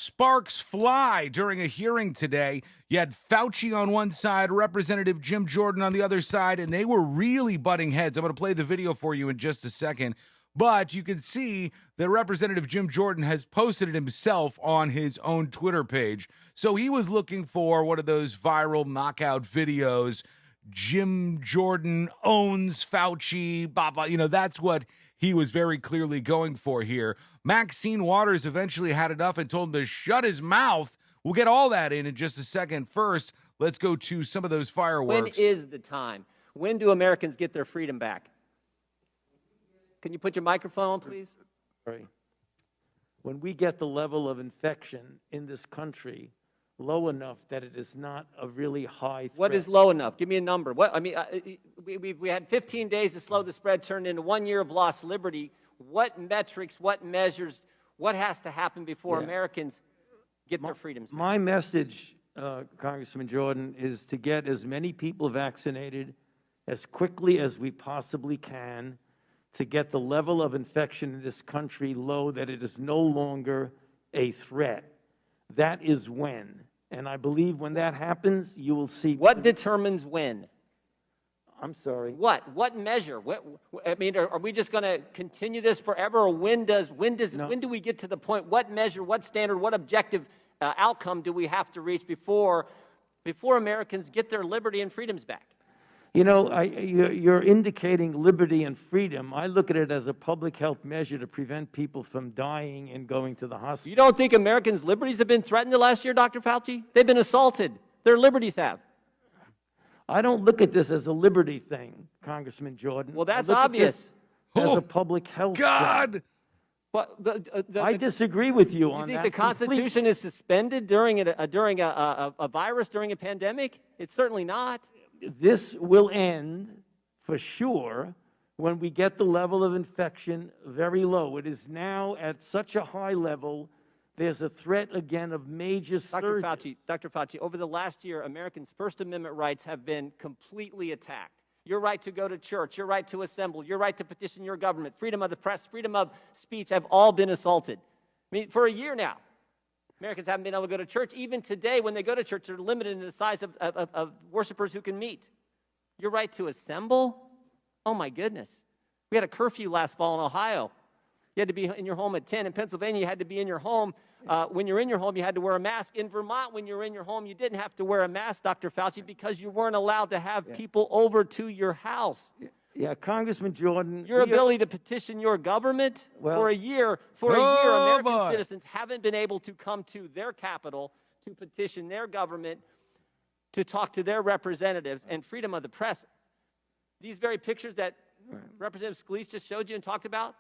Sparks fly during a hearing today. You had Fauci on one side, Representative Jim Jordan on the other side, and they were really butting heads. I'm going to play the video for you in just a second. But you can see that Representative Jim Jordan has posted it himself on his own Twitter page. So he was looking for one of those viral knockout videos. Jim Jordan owns Fauci, blah. That's what he was very clearly going for here. Maxine Waters eventually had enough and told him to shut his mouth. We'll get all that in just a second. First, let's go to some of those fireworks. When is the time? When do Americans get their freedom back? Can you put your microphone on, please? Sorry. When we get the level of infection in this country low enough that it is not a really high threat. What is low enough? Give me a number. We had 15 days to slow the spread, turned into 1 year of lost liberty. What metrics, what measures, what has to happen before Americans get their freedoms back? My message, Congressman Jordan, is to get as many people vaccinated as quickly as we possibly can to get the level of infection in this country low that it is no longer a threat. That is when. And I believe when that happens, you will see. What determines when? I'm sorry. What measure? Are we just going to continue this forever, or when do we get to the point? What measure? What standard? What objective outcome do we have to reach before Americans get their liberty and freedoms back? You know, you're indicating liberty and freedom. I look at it as a public health measure to prevent people from dying and going to the hospital. You don't think Americans' liberties have been threatened the last year, Dr. Fauci? They've been assaulted. Their liberties have. I don't look at this as a liberty thing, Congressman Jordan. Well, that's obvious. As a public health God! Thing. I disagree with you on that. You think the Constitution is suspended during a virus, during a pandemic? It's certainly not. This will end for sure when we get the level of infection very low. It is now at such a high level, there's a threat again of major surges. Dr. Fauci, over the last year, Americans' First Amendment rights have been completely attacked. Your right to go to church, your right to assemble, your right to petition your government, freedom of the press, freedom of speech have all been assaulted. I mean, for a year now, Americans haven't been able to go to church. Even today, when they go to church, they're limited in the size of worshipers who can meet. Your right to assemble? Oh, my goodness. We had a curfew last fall in Ohio. You had to be in your home at 10. In Pennsylvania, you had to be in your home. When you're in your home, you had to wear a mask. In Vermont, when you're in your home, you didn't have to wear a mask, Dr. Fauci, because you weren't allowed to have people over to your house. Yeah, Congressman Jordan. Your ability to petition your government for a year, American citizens haven't been able to come to their capital to petition their government, to talk to their representatives, and freedom of the press. These very pictures that Representative Scalise just showed you and talked about,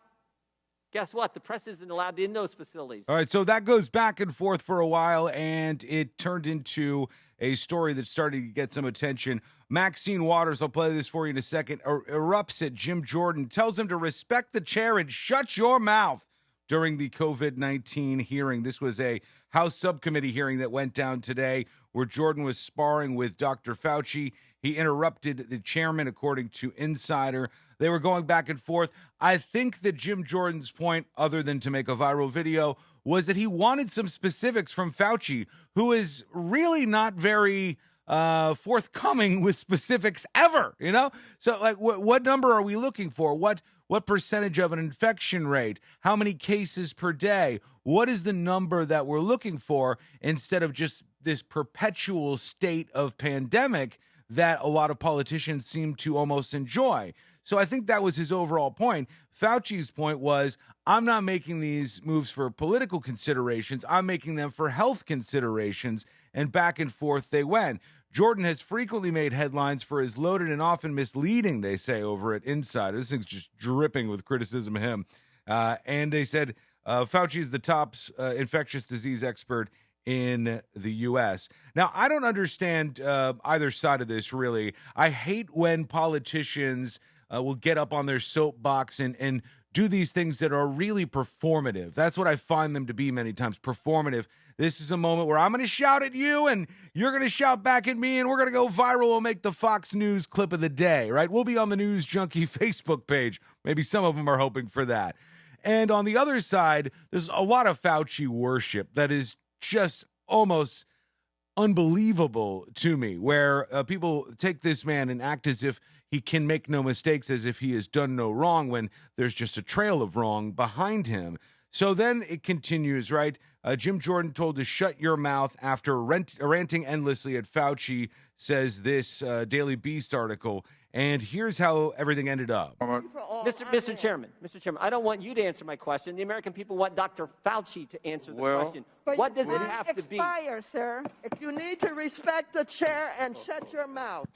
guess what? The press isn't allowed in those facilities. All right, so that goes back and forth for a while, and it turned into a story that started to get some attention. Maxine Waters, I'll play this for you in a second, erupts at Jim Jordan, tells him to respect the chair and shut your mouth during the COVID-19 hearing. This was a House subcommittee hearing that went down today where Jordan was sparring with Dr. Fauci. He interrupted the chairman, according to Insider. They were going back and forth. I think that Jim Jordan's point, other than to make a viral video, was that he wanted some specifics from Fauci, who is really not very forthcoming with specifics ever, you know? So, like, what number are we looking for? What percentage of an infection rate? How many cases per day? What is the number that we're looking for instead of just this perpetual state of pandemic that a lot of politicians seem to almost enjoy? So I think that was his overall point. Fauci's point was, I'm not making these moves for political considerations. I'm making them for health considerations. And back and forth they went. Jordan has frequently made headlines for his loaded and often misleading, they say, over at Insider. This thing's just dripping with criticism of him. And they said Fauci is the top infectious disease expert in the U.S. Now, I don't understand either side of this, really. I hate when politicians will get up on their soapbox and do these things that are really performative. That's what I find them to be many times, performative. This is a moment where I'm going to shout at you and you're going to shout back at me and we're going to go viral. We'll make the Fox News clip of the day, right? We'll be on the News Junkie Facebook page. Maybe some of them are hoping for that. And on the other side, there's a lot of Fauci worship that is just almost unbelievable to me, where people take this man and act as if he can make no mistakes, as if he has done no wrong, when there's just a trail of wrong behind him. So then it continues, right? Jim Jordan told to shut your mouth after ranting endlessly at Fauci, says this Daily Beast article. And here's how everything ended up. Mr. Chairman, I don't want you to answer my question. The American people want Dr. Fauci to answer the question. But What does it have to be? Sir. You need to respect the chair and shut your mouth.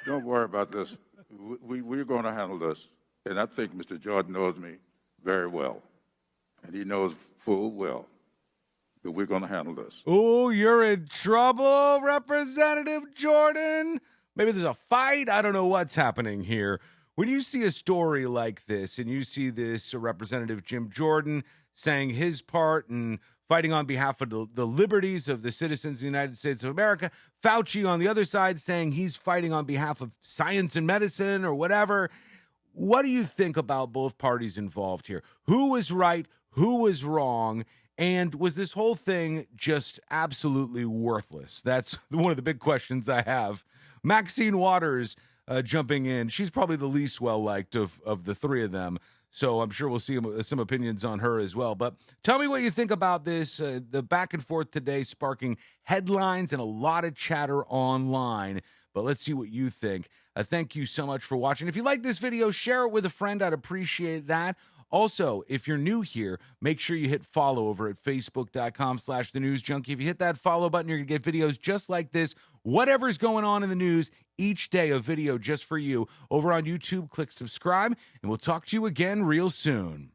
Don't worry about this. We're going to handle this. And I think Mr. Jordan knows me very well. And he knows full well that we're going to handle this. Oh, you're in trouble, Representative Jordan. Maybe there's a fight. I don't know what's happening here. When you see a story like this and you see this Representative Jim Jordan saying his part and fighting on behalf of the liberties of the citizens of the United States of America, Fauci on the other side saying he's fighting on behalf of science and medicine or whatever, what do you think about both parties involved here? Who was right? Who was wrong? And was this whole thing just absolutely worthless? That's one of the big questions I have. Maxine Waters jumping in. She's probably the least well-liked of the three of them, so I'm sure we'll see some opinions on her as well. But tell me what you think about this. The back and forth today sparking headlines and a lot of chatter online. But let's see what you think. Thank you so much for watching. If you like this video, share it with a friend. I'd appreciate that. Also, if you're new here, make sure you hit follow over at facebook.com/thenewsjunkie. If you hit that follow button, you're going to get videos just like this. Whatever's going on in the news, each day a video just for you. Over on YouTube, click subscribe, and we'll talk to you again real soon.